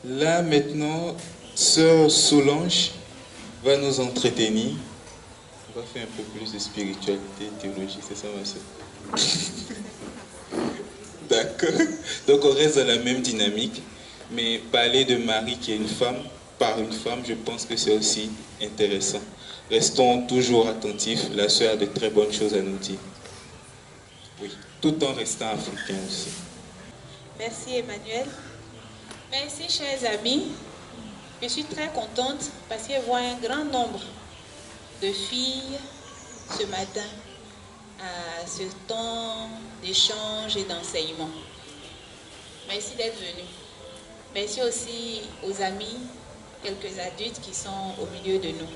Là, maintenant, Sœur Solange va nous entretenir. On va faire un peu plus de spiritualité, théologie, c'est ça, ma sœur? D'accord. Donc, on reste dans la même dynamique. Mais parler de Marie qui est une femme, par une femme, je pense que c'est aussi intéressant. Restons toujours attentifs. La sœur a de très bonnes choses à nous dire. Oui, tout en restant africain aussi. Merci Emmanuel. Merci chers amis. Je suis très contente parce que je vois un grand nombre de filles ce matin à ce temps d'échange et d'enseignement. Merci d'être venus. Merci aussi aux amis, quelques adultes qui sont au milieu de nous.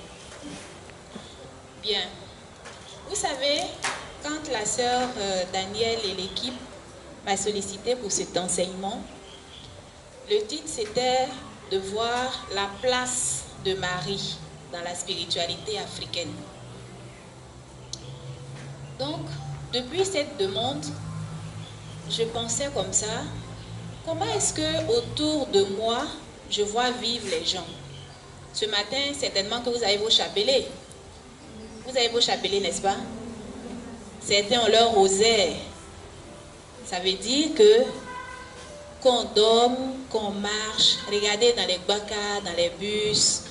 Bien. Vous savez, quand la sœur Danielle et l'équipe m'a sollicité pour cet enseignement, le titre c'était de voir la place de Marie dans la spiritualité africaine. Donc, depuis cette demande, je pensais comme ça, comment est-ce que autour de moi, je vois vivre les gens? Ce matin, certainement que vous avez vos chapelets. Vous avez vos chapelets, n'est-ce pas? Certains ont leur rosaire. Ça veut dire que qu'on dorme, qu'on marche, regardez dans les bacs, dans les bus,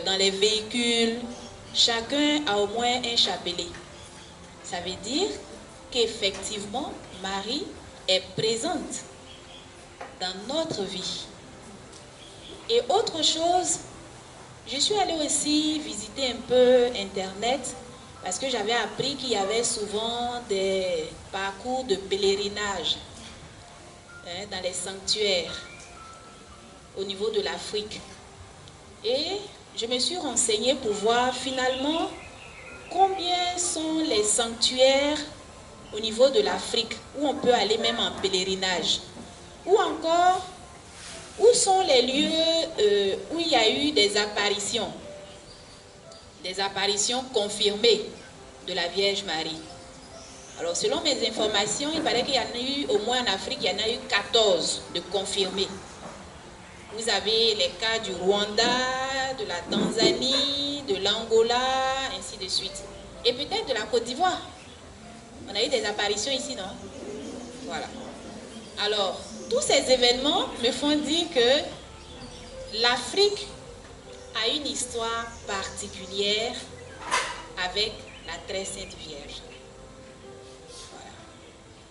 dans les véhicules, chacun a au moins un chapelet. Ça veut dire qu'effectivement, Marie est présente dans notre vie. Et autre chose, je suis allée aussi visiter un peu Internet parce que j'avais appris qu'il y avait souvent des parcours de pèlerinage dans les sanctuaires au niveau de l'Afrique. Et je me suis renseignée pour voir finalement combien sont les sanctuaires au niveau de l'Afrique où on peut aller même en pèlerinage. Ou encore, où sont les lieux où il y a eu des apparitions confirmées de la Vierge Marie. Alors, selon mes informations, il paraît qu'il y en a eu, au moins en Afrique, il y en a eu 14 de confirmés. Vous avez les cas du Rwanda, de la Tanzanie, de l'Angola, ainsi de suite. Et peut-être de la Côte d'Ivoire. On a eu des apparitions ici, non? Voilà. Alors, tous ces événements me font dire que l'Afrique a une histoire particulière avec la très sainte Vierge.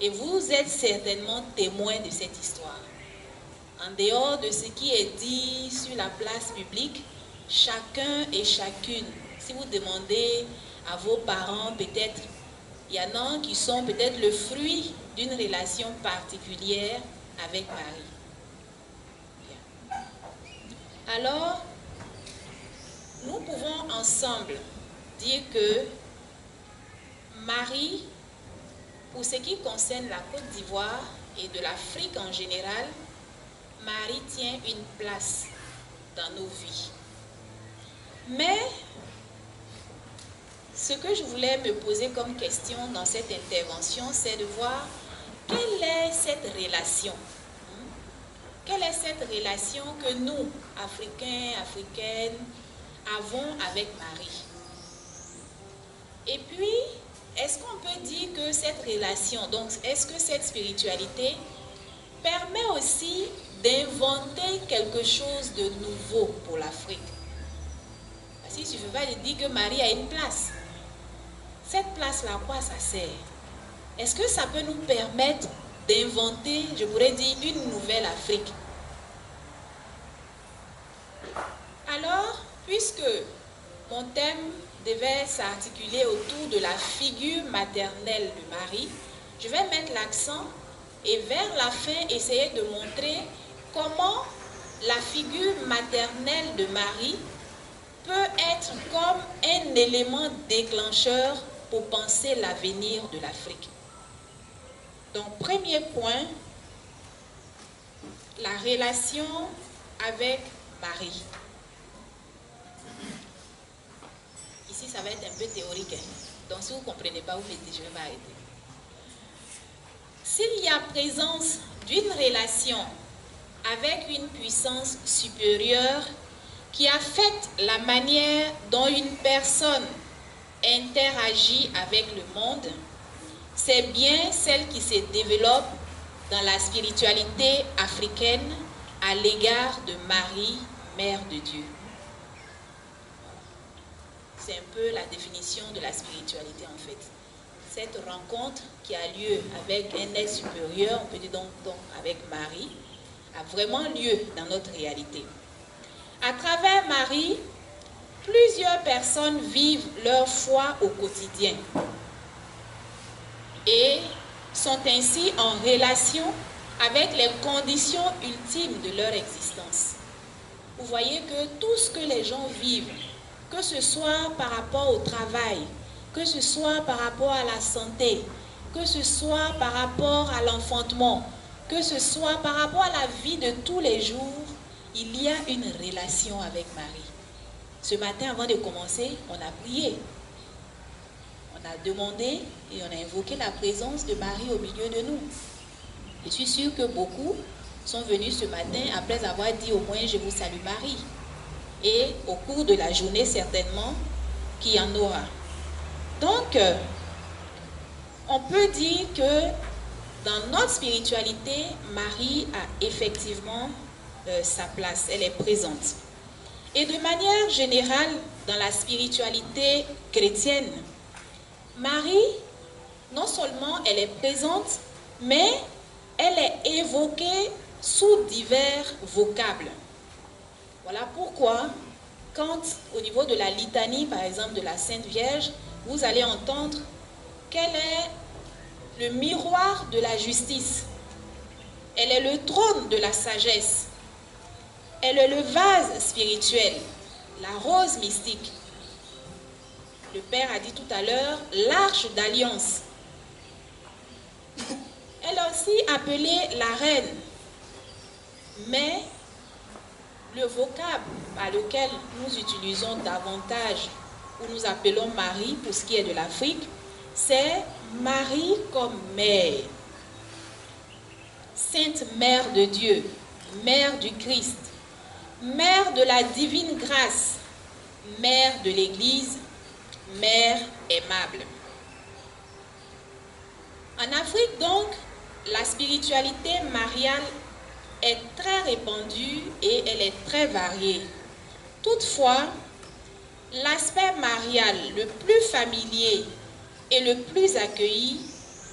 Et vous êtes certainement témoins de cette histoire. En dehors de ce qui est dit sur la place publique, chacun et chacune, si vous demandez à vos parents, peut-être, il y en a qui sont peut-être le fruit d'une relation particulière avec Marie. Bien. Alors, nous pouvons ensemble dire que Marie, pour ce qui concerne la Côte d'Ivoire et de l'Afrique en général, Marie tient une place dans nos vies. Mais ce que je voulais me poser comme question dans cette intervention, c'est de voir quelle est cette relation. Quelle est cette relation que nous, Africains, Africaines, avons avec Marie? Et puis, est-ce qu'on peut dire que cette relation, donc est-ce que cette spiritualité permet aussi d'inventer quelque chose de nouveau pour l'Afrique? Parce qu'il ne suffit pas de dire que Marie a une place. Cette place-là, à quoi ça sert? Est-ce que ça peut nous permettre d'inventer, je pourrais dire, une nouvelle Afrique? Alors, puisque mon thème devait s'articuler autour de la figure maternelle de Marie, je vais mettre l'accent et vers la fin essayer de montrer comment la figure maternelle de Marie peut être comme un élément déclencheur pour penser l'avenir de l'Afrique. Donc, premier point, la relation avec Marie. Ici, ça va être un peu théorique. Donc, si vous ne comprenez pas, vous mettez, je vais m'arrêter. S'il y a présence d'une relation avec une puissance supérieure qui affecte la manière dont une personne interagit avec le monde, c'est bien celle qui se développe dans la spiritualité africaine à l'égard de Marie, Mère de Dieu. C'est un peu la définition de la spiritualité en fait. Cette rencontre qui a lieu avec un être supérieur, on peut dire donc avec Marie, a vraiment lieu dans notre réalité. À travers Marie, plusieurs personnes vivent leur foi au quotidien et sont ainsi en relation avec les conditions ultimes de leur existence. Vous voyez que tout ce que les gens vivent, que ce soit par rapport au travail, que ce soit par rapport à la santé, que ce soit par rapport à l'enfantement, que ce soit par rapport à la vie de tous les jours, il y a une relation avec Marie. Ce matin, avant de commencer, on a prié. On a demandé et on a invoqué la présence de Marie au milieu de nous. Je suis sûre que beaucoup sont venus ce matin après avoir dit au moins « Je vous salue Marie ». Et au cours de la journée, certainement, qu'il y en aura. Donc, on peut dire que dans notre spiritualité, Marie a effectivement sa place, elle est présente. Et de manière générale, dans la spiritualité chrétienne, Marie, non seulement elle est présente, mais elle est évoquée sous divers vocables. Voilà pourquoi, quand au niveau de la litanie, par exemple, de la Sainte Vierge, vous allez entendre qu'elle est le miroir de la justice. Elle est le trône de la sagesse. Elle est le vase spirituel, la rose mystique. Le Père a dit tout à l'heure, l'arche d'alliance. Elle est aussi appelée la reine. Mais le vocable par lequel nous utilisons davantage, ou nous appelons Marie pour ce qui est de l'Afrique, c'est Marie comme mère. Sainte Mère de Dieu, Mère du Christ, Mère de la divine grâce, Mère de l'Église, Mère aimable. En Afrique donc, la spiritualité mariale est très répandue et elle est très variée. Toutefois, l'aspect marial le plus familier et le plus accueilli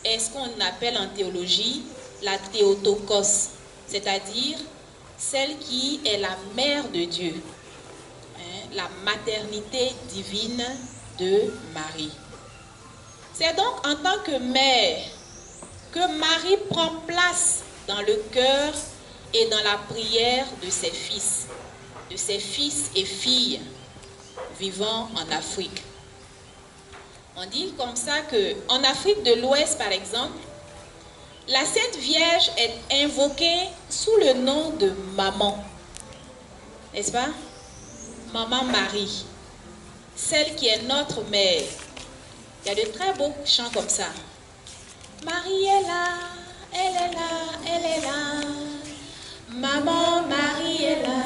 est ce qu'on appelle en théologie la Théotokos, c'est-à-dire celle qui est la mère de Dieu, la maternité divine de Marie. C'est donc en tant que mère que Marie prend place dans le cœur et dans la prière de ses fils et filles vivant en Afrique. On dit comme ça qu'en Afrique de l'Ouest, par exemple, la Sainte Vierge est invoquée sous le nom de Maman, n'est-ce pas? Maman Marie, celle qui est notre mère. Il y a de très beaux chants comme ça. Marie est là, elle est là, elle est là. Maman Marie est là,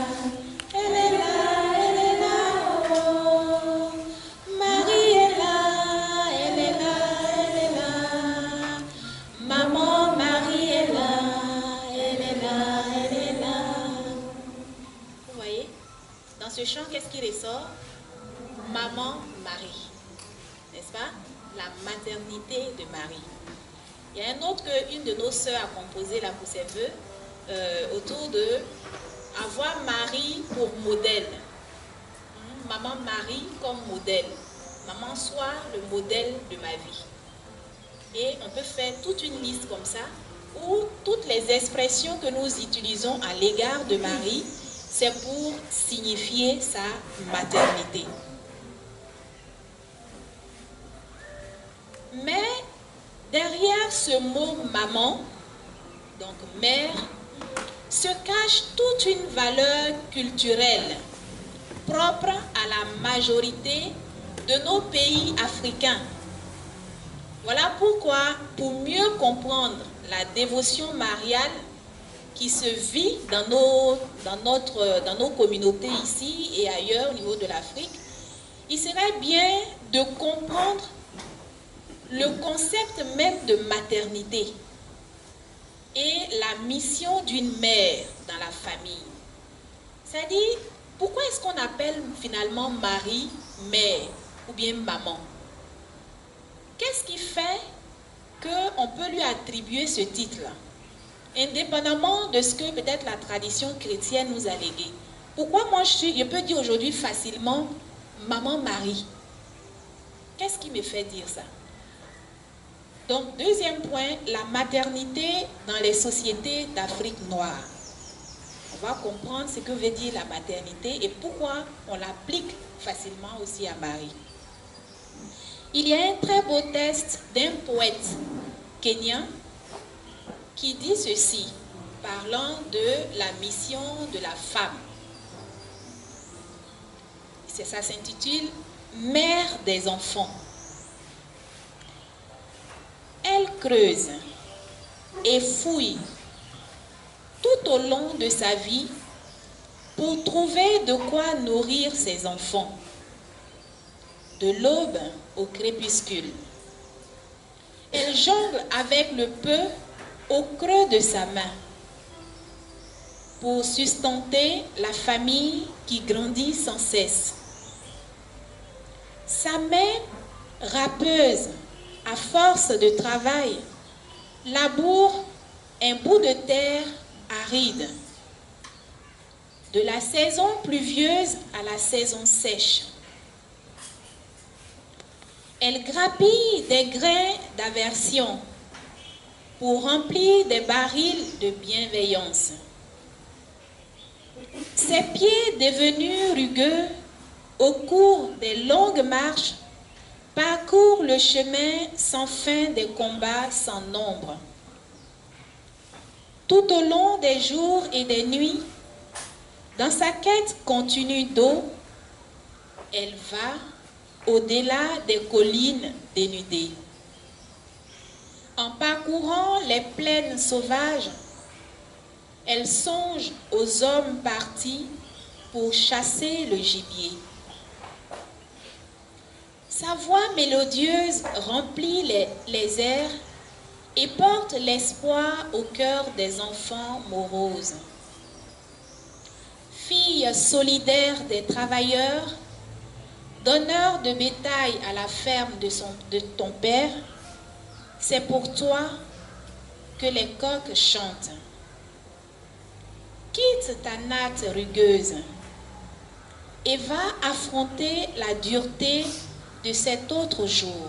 elle est là, elle est là. Oh. Marie est là, elle est là, elle est là. Maman Marie est là, elle est là, elle est là. Vous voyez, dans ce chant, qu'est-ce qui ressort? Maman Marie, n'est-ce pas? La maternité de Marie. Il y a un autre qu'une de nos sœurs a composé là pour ses vœux, autour de avoir Marie pour modèle. Maman Marie comme modèle. Maman soit le modèle de ma vie. Et on peut faire toute une liste comme ça, où toutes les expressions que nous utilisons à l'égard de Marie, c'est pour signifier sa maternité. Mais derrière ce mot maman, donc mère, se cache toute une valeur culturelle propre à la majorité de nos pays africains. Voilà pourquoi, pour mieux comprendre la dévotion mariale, qui se vit dans nos communautés ici et ailleurs au niveau de l'Afrique, il serait bien de comprendre le concept même de maternité et la mission d'une mère dans la famille. C'est-à-dire, pourquoi est-ce qu'on appelle finalement Marie, mère ou bien maman? Qu'est-ce qui fait qu'on peut lui attribuer ce titre-là, indépendamment de ce que peut-être la tradition chrétienne nous a légué? Pourquoi moi je peux dire aujourd'hui facilement Maman Marie? Qu'est-ce qui me fait dire ça? Donc, deuxième point, la maternité dans les sociétés d'Afrique noire. On va comprendre ce que veut dire la maternité et pourquoi on l'applique facilement aussi à Marie. Il y a un très beau texte d'un poète kenyan qui dit ceci, parlant de la mission de la femme. Ça s'intitule « Mère des enfants ». Elle creuse et fouille tout au long de sa vie pour trouver de quoi nourrir ses enfants, de l'aube au crépuscule. Elle jongle avec le peu au creux de sa main pour sustenter la famille qui grandit sans cesse. Sa main râpeuse, à force de travail, laboure un bout de terre aride, de la saison pluvieuse à la saison sèche. Elle grappille des grains d'aversion pour remplir des barils de bienveillance. Ses pieds devenus rugueux au cours des longues marches parcourent le chemin sans fin des combats sans nombre. Tout au long des jours et des nuits, dans sa quête continue d'eau, elle va au-delà des collines dénudées. En parcourant les plaines sauvages, elle songe aux hommes partis pour chasser le gibier. Sa voix mélodieuse remplit les airs et porte l'espoir au cœur des enfants moroses. Fille solidaire des travailleurs, donneur de bétail à la ferme de ton père, c'est pour toi que les coqs chantent. Quitte ta natte rugueuse et va affronter la dureté de cet autre jour.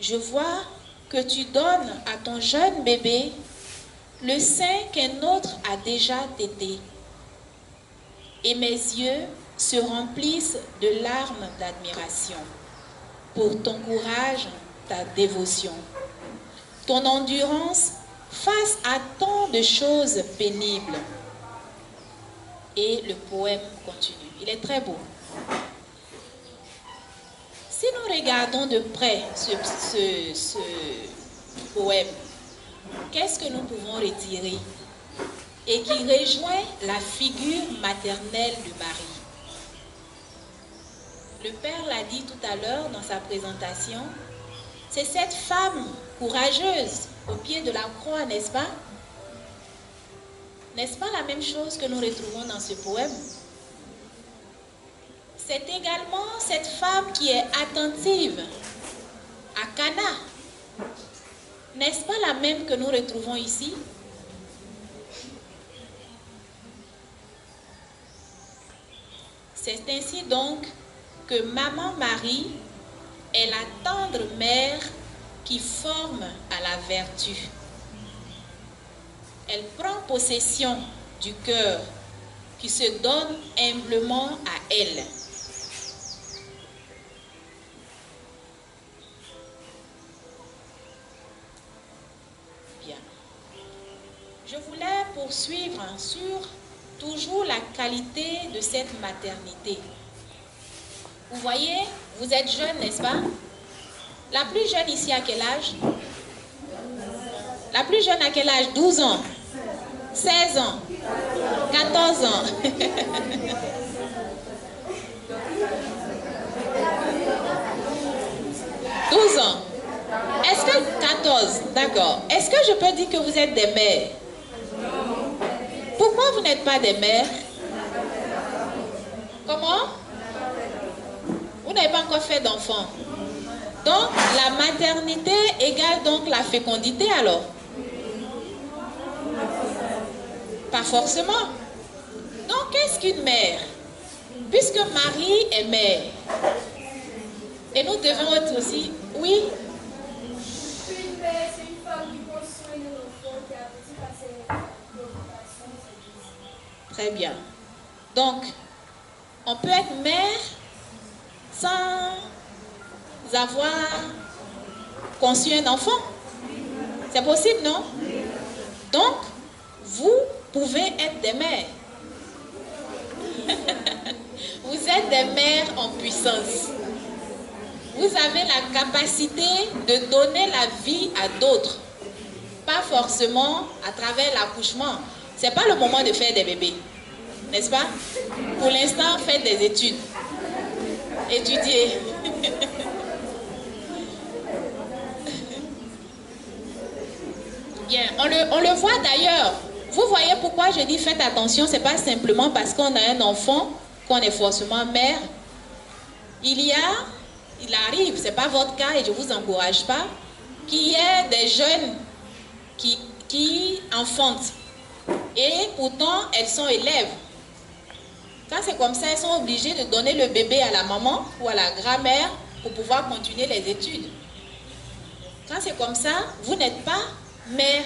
Je vois que tu donnes à ton jeune bébé le sein qu'un autre a déjà tété. Et mes yeux se remplissent de larmes d'admiration pour ton courage, ta dévotion, ton endurance face à tant de choses pénibles. Et le poème continue. Il est très beau. Si nous regardons de près ce poème, qu'est-ce que nous pouvons retirer? Et qui rejoint la figure maternelle de Marie. Le Père l'a dit tout à l'heure dans sa présentation, c'est cette femme courageuse au pied de la croix, n'est-ce pas? N'est-ce pas la même chose que nous retrouvons dans ce poème? C'est également cette femme qui est attentive à Cana. N'est-ce pas la même que nous retrouvons ici? C'est ainsi donc que Maman Marie est la tendre mère qui forme à la vertu. Elle prend possession du cœur qui se donne humblement à elle. Bien. Je voulais poursuivre sur toujours la qualité de cette maternité. Vous voyez, vous êtes jeune, n'est-ce pas? La plus jeune ici, à quel âge? La plus jeune à quel âge? 12 ans, 16 ans, 14 ans. 12 ans. Est-ce que 14, d'accord. Est-ce que je peux dire que vous êtes des mères? Pourquoi vous n'êtes pas des mères? Comment? Vous n'avez pas encore fait d'enfant. Donc, la maternité égale donc la fécondité alors? Pas forcément. Donc, qu'est-ce qu'une mère? Puisque Marie est mère. Et nous devons être aussi... Oui? Une mère, c'est une femme qui prend soin de l'enfant, qui a petit par ses préoccupations. Très bien. Donc, on peut être mère sans avoir conçu un enfant. C'est possible, non? Donc, vous pouvez être des mères. Vous êtes des mères en puissance. Vous avez la capacité de donner la vie à d'autres. Pas forcément à travers l'accouchement. Ce n'est pas le moment de faire des bébés. N'est-ce pas? Pour l'instant, faites des études. Étudiez. Bien, on le voit d'ailleurs. Vous voyez pourquoi je dis faites attention. Ce n'est pas simplement parce qu'on a un enfant qu'on est forcément mère. Il arrive, ce n'est pas votre cas et je ne vous encourage pas, qu'il y ait des jeunes qui enfantent. Et pourtant, elles sont élèves. Quand c'est comme ça, elles sont obligées de donner le bébé à la maman ou à la grand-mère pour pouvoir continuer les études. Quand c'est comme ça, vous n'êtes pas mère.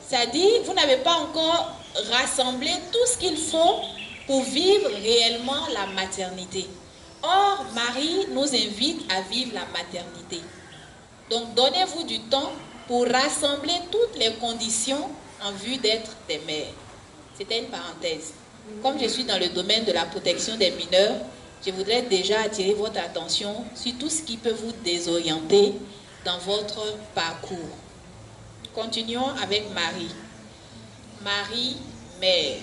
C'est-à-dire, vous n'avez pas encore rassemblé tout ce qu'il faut pour vivre réellement la maternité. Or, Marie nous invite à vivre la maternité. Donc, donnez-vous du temps pour rassembler toutes les conditions en vue d'être des mères. C'était une parenthèse. Comme je suis dans le domaine de la protection des mineurs, je voudrais déjà attirer votre attention sur tout ce qui peut vous désorienter dans votre parcours. Continuons avec Marie. Marie, mère.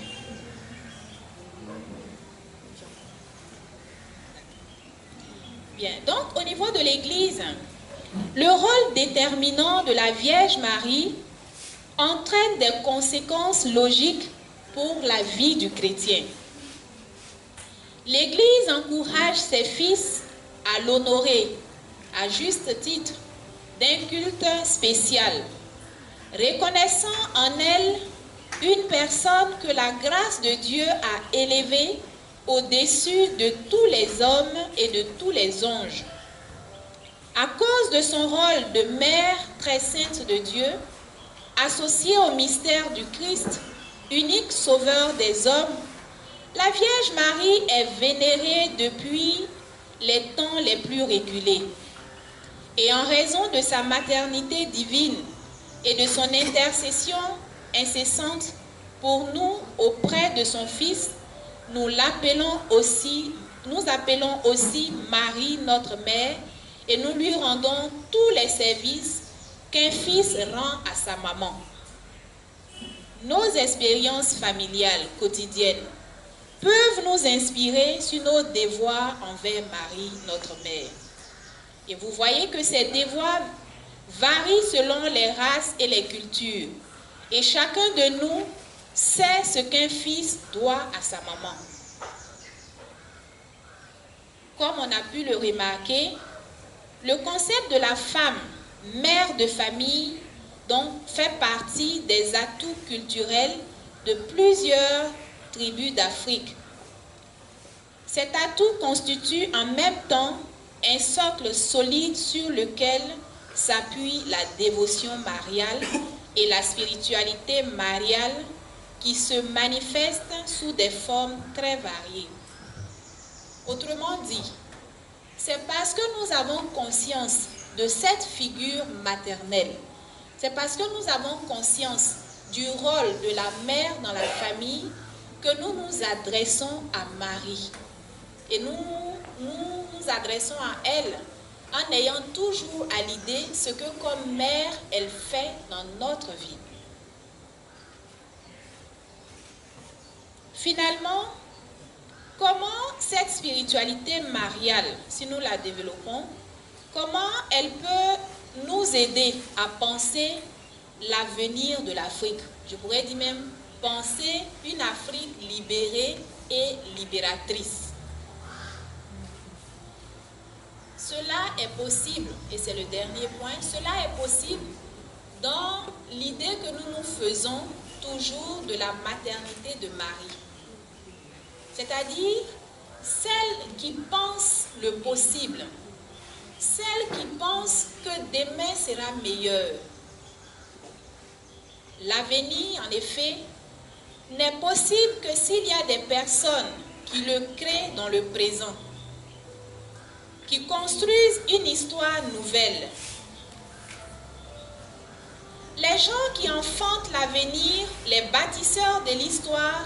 Bien, donc au niveau de l'Église, le rôle déterminant de la Vierge Marie entraîne des conséquences logiques pour la vie du chrétien. L'Église encourage ses fils à l'honorer à juste titre d'un culte spécial, reconnaissant en elle une personne que la grâce de Dieu a élevée au-dessus de tous les hommes et de tous les anges. À cause de son rôle de mère très sainte de Dieu, associée au mystère du Christ, unique sauveur des hommes, la Vierge Marie est vénérée depuis les temps les plus reculés. Et en raison de sa maternité divine et de son intercession incessante pour nous auprès de son Fils, nous appelons aussi Marie notre mère et nous lui rendons tous les services qu'un fils rend à sa maman. Nos expériences familiales quotidiennes peuvent nous inspirer sur nos devoirs envers Marie notre mère. Et vous voyez que ces devoirs varient selon les races et les cultures. Et chacun de nous sait ce qu'un fils doit à sa maman. Comme on a pu le remarquer, le concept de la femme, mère de famille, donc fait partie des atouts culturels de plusieurs tribus d'Afrique. Cet atout constitue en même temps un socle solide sur lequel s'appuie la dévotion mariale et la spiritualité mariale qui se manifestent sous des formes très variées. Autrement dit, c'est parce que nous avons conscience de cette figure maternelle, c'est parce que nous avons conscience du rôle de la mère dans la famille que nous nous adressons à Marie. Et nous nous adressons à elle en ayant toujours à l'idée ce que comme mère, elle fait dans notre vie. Finalement, comment cette spiritualité mariale, si nous la développons, comment elle peut nous aider à penser l'avenir de l'Afrique? Je pourrais dire même penser une Afrique libérée et libératrice. Cela est possible, et c'est le dernier point, cela est possible dans l'idée que nous nous faisons toujours de la maternité de Marie. C'est-à-dire celle qui pense le possible, celle qui pense que demain sera meilleur. L'avenir, en effet, n'est possible que s'il y a des personnes qui le créent dans le présent, qui construisent une histoire nouvelle. Les gens qui enfantent l'avenir, les bâtisseurs de l'histoire,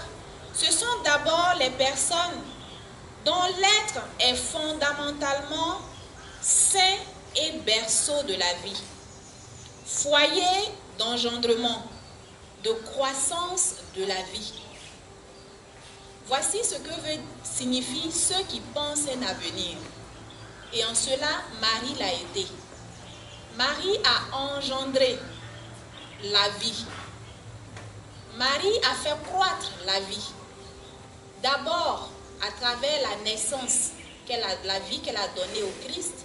ce sont d'abord les personnes dont l'être est fondamentalement sain et berceau de la vie, foyer d'engendrement, de croissance de la vie. Voici ce que signifie ceux qui pensent un avenir. Et en cela, Marie l'a été. Marie a engendré la vie. Marie a fait croître la vie. D'abord, à travers la naissance, la vie qu'elle a donnée au Christ,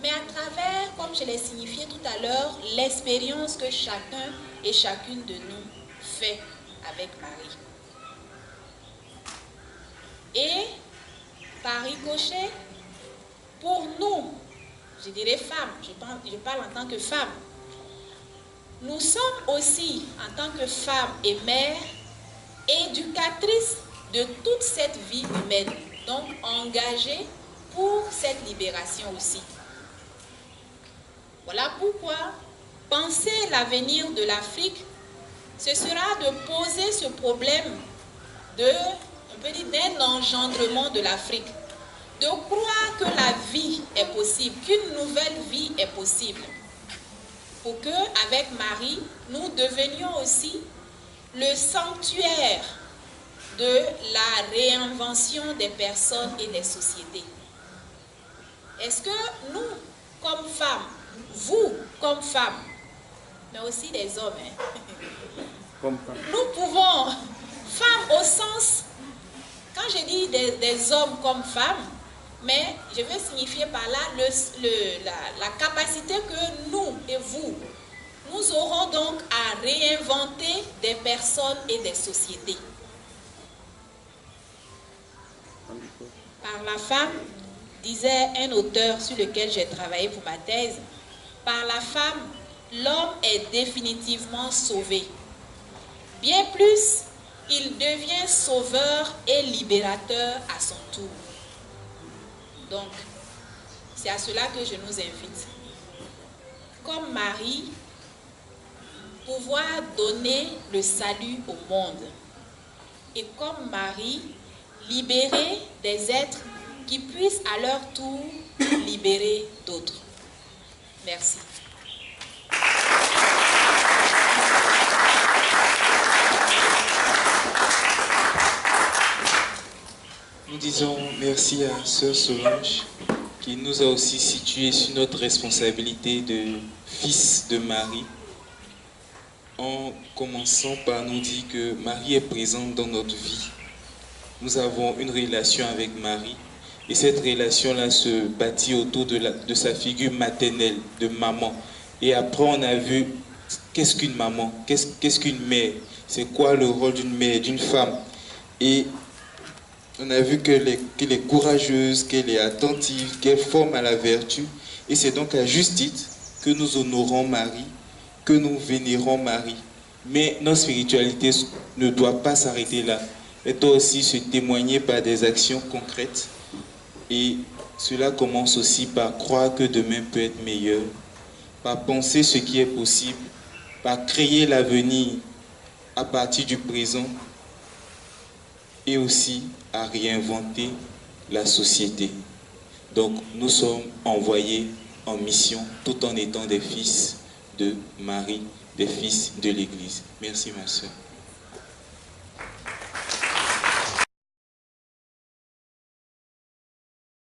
mais à travers, comme je l'ai signifié tout à l'heure, l'expérience que chacun et chacune de nous fait avec Marie. Et, par ricochet, pour nous, je dirais femmes, je parle en tant que femme, nous sommes aussi, en tant que femmes et mères, éducatrices de toute cette vie humaine, donc engagées pour cette libération aussi. Voilà pourquoi penser l'avenir de l'Afrique, ce sera de poser ce problème d'un engendrement de l'Afrique, de croire que la vie est possible, qu'une nouvelle vie est possible, pour que, avec Marie, nous devenions aussi le sanctuaire de la réinvention des personnes et des sociétés. Est-ce que nous, comme femmes, vous, comme femmes, mais aussi les hommes, nous pouvons, femmes au sens, quand je dis des hommes comme femmes, mais je veux signifier par là la capacité que nous et vous, nous aurons donc à réinventer des personnes et des sociétés. Par la femme, disait un auteur sur lequel j'ai travaillé pour ma thèse, par la femme, l'homme est définitivement sauvé. Bien plus, il devient sauveur et libérateur à son tour. Donc, c'est à cela que je nous invite. Comme Marie, pouvoir donner le salut au monde. Et comme Marie, libérer des êtres qui puissent à leur tour libérer d'autres. Merci. Nous disons merci à Sœur Solange qui nous a aussi situés sur notre responsabilité de fils de Marie, en commençant par nous dire que Marie est présente dans notre vie. Nous avons une relation avec Marie et cette relation-là se bâtit autour de sa figure maternelle, de maman. Et après on a vu qu'est-ce qu'une maman, qu'est-ce qu'une mère, c'est quoi le rôle d'une mère, d'une femme. Et on a vu qu'elle est courageuse, qu'elle est attentive, qu'elle forme à la vertu. Et c'est donc à juste titre que nous honorons Marie, que nous vénérons Marie. Mais notre spiritualité ne doit pas s'arrêter là. Elle doit aussi se témoigner par des actions concrètes. Et cela commence aussi par croire que demain peut être meilleur, par penser ce qui est possible, par créer l'avenir à partir du présent et aussi à réinventer la société. Donc nous sommes envoyés en mission, tout en étant des fils de Marie, des fils de l'Église. Merci ma soeur.